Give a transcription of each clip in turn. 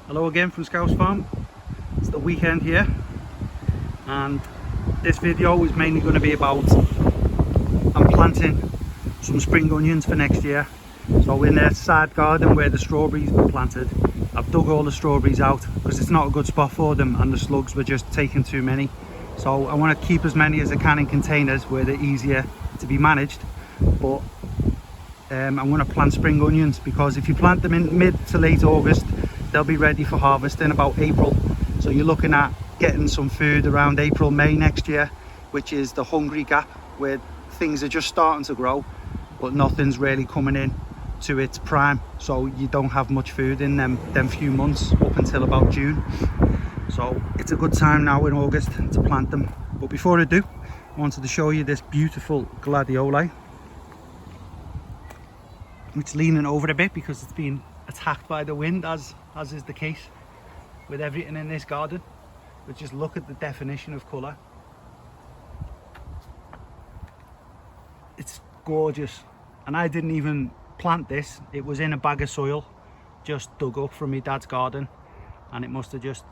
Hello again from Scouse Farm. It's the weekend here and this video is mainly going to be about I'm planting some spring onions for next year. So in the side garden where the strawberries were planted, I've dug all the strawberries out because it's not a good spot for them and the slugs were just taking too many. So I want to keep as many as I can in containers where they're easier to be managed, but I'm going to plant spring onions because if you plant them in mid to late August, they'll be ready for harvest in about April. So you're looking at getting some food around April, May next year, which is the hungry gap where things are just starting to grow but nothing's really coming in to its prime, so you don't have much food in them few months up until about June. So it's a good time now in August to plant them. But before I do, I wanted to show you this beautiful gladioli. It's leaning over a bit because it's been attacked by the wind, as is the case with everything in this garden. But just look at the definition of colour. It's gorgeous, and I didn't even plant this. It was in a bag of soil just dug up from my dad's garden, and it must have just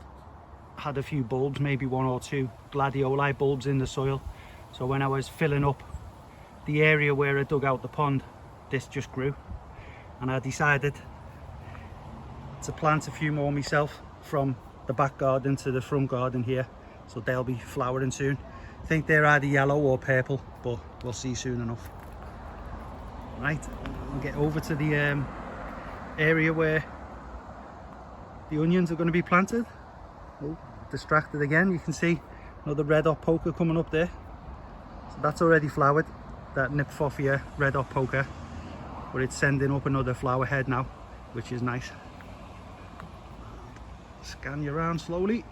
had a few bulbs, maybe one or two gladioli bulbs in the soil. So when I was filling up the area where I dug out the pond, this just grew, and I decided to plant a few more myself from the back garden to the front garden here, so they'll be flowering soon. I think they're either yellow or purple, but we'll see soon enough. Right, we'll get over to the area where the onions are going to be planted. Oh, distracted again. You can see another red hot poker coming up there. So that's already flowered, that Nymphophea red hot poker, but it's sending up another flower head now, which is nice. Scan you around slowly,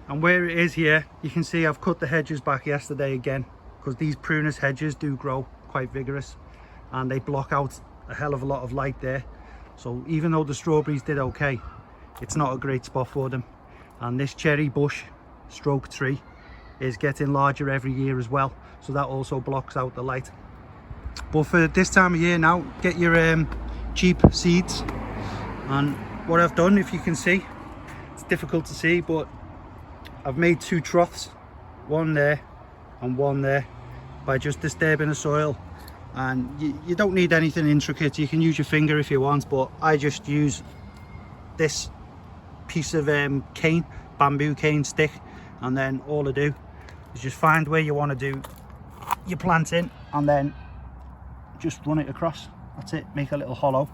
and where it is here, you can see I've cut the hedges back yesterday again because these prunus hedges do grow quite vigorous and they block out a hell of a lot of light there. So even though the strawberries did okay, it's not a great spot for them. And this cherry bush stroke tree is getting larger every year as well, so that also blocks out the light. But for this time of year now, get your cheap seeds. And what I've done, if you can see, it's difficult to see, but I've made two troughs, one there and one there, by just disturbing the soil. And you don't need anything intricate, you can use your finger if you want, but I just use this piece of cane, bamboo cane stick, and then all I do is just find where you want to do your planting and then just run it across. That's it, make a little hollow,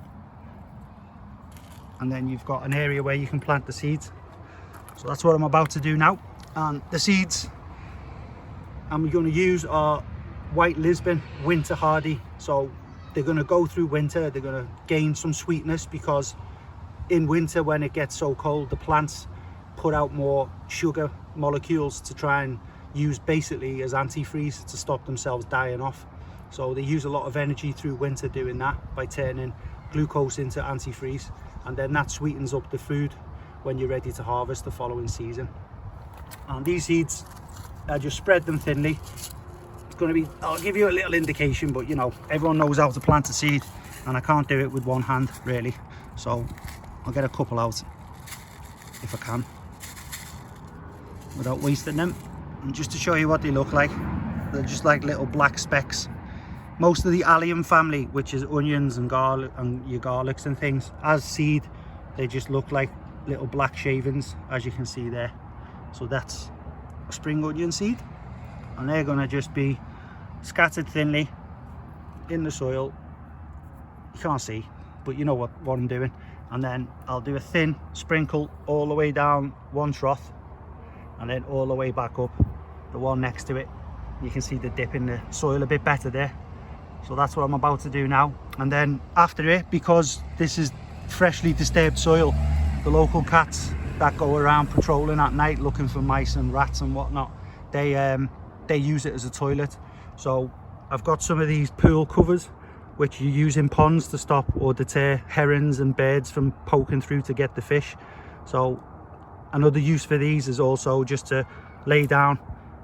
and then you've got an area where you can plant the seeds. So that's what I'm about to do now. And the seeds I'm going to use are White Lisbon winter hardy. So they're going to go through winter, they're going to gain some sweetness, because in winter when it gets so cold, the plants put out more sugar molecules to try and use basically as antifreeze to stop themselves dying off. So they use a lot of energy through winter doing that by turning glucose into antifreeze, and then that sweetens up the food when you're ready to harvest the following season. And these seeds, I just spread them thinly. It's going to be, I'll give you a little indication, but you know, everyone knows how to plant a seed and I can't do it with one hand really, so I'll get a couple out if I can without wasting them. And just to show you what they look like, they're just like little black specks. Most of the allium family, which is onions and garlic and your garlics and things, as seed they just look like little black shavings, as you can see there. So that's a spring onion seed, and they're going to just be scattered thinly in the soil. You can't see, but you know what I'm doing. And then I'll do a thin sprinkle all the way down one trough and then all the way back up the one next to it. You can see the dip in the soil a bit better there. So that's what I'm about to do now. And then after it, because this is freshly disturbed soil, the local cats that go around patrolling at night looking for mice and rats and whatnot, they use it as a toilet. So I've got some of these pool covers which you use in ponds to stop or deter herons and birds from poking through to get the fish. So another use for these is also just to lay down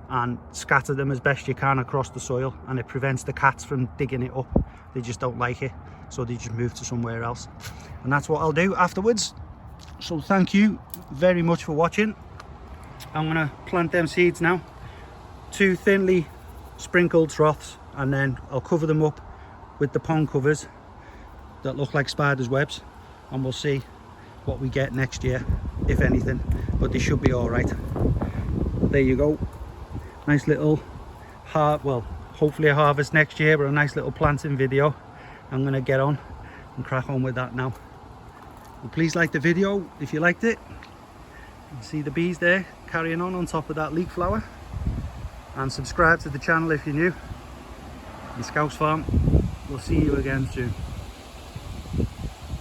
and scatter them as best you can across the soil, and it prevents the cats from digging it up. They just don't like it, so they just move to somewhere else. And that's what I'll do afterwards. So thank you very much for watching. I'm gonna plant them seeds now, 2 thinly sprinkled troughs, and then I'll cover them up with the pond covers that look like spiders' webs, and we'll see what we get next year, if anything, but they should be all right. There you go, nice little well, hopefully a harvest next year, but a nice little planting video. I'm gonna get on and crack on with that now. Well, please like the video if you liked it. You can see the bees there carrying on top of that leek flower, and subscribe to the channel if you're new. And Scouse Farm, we'll see you again soon.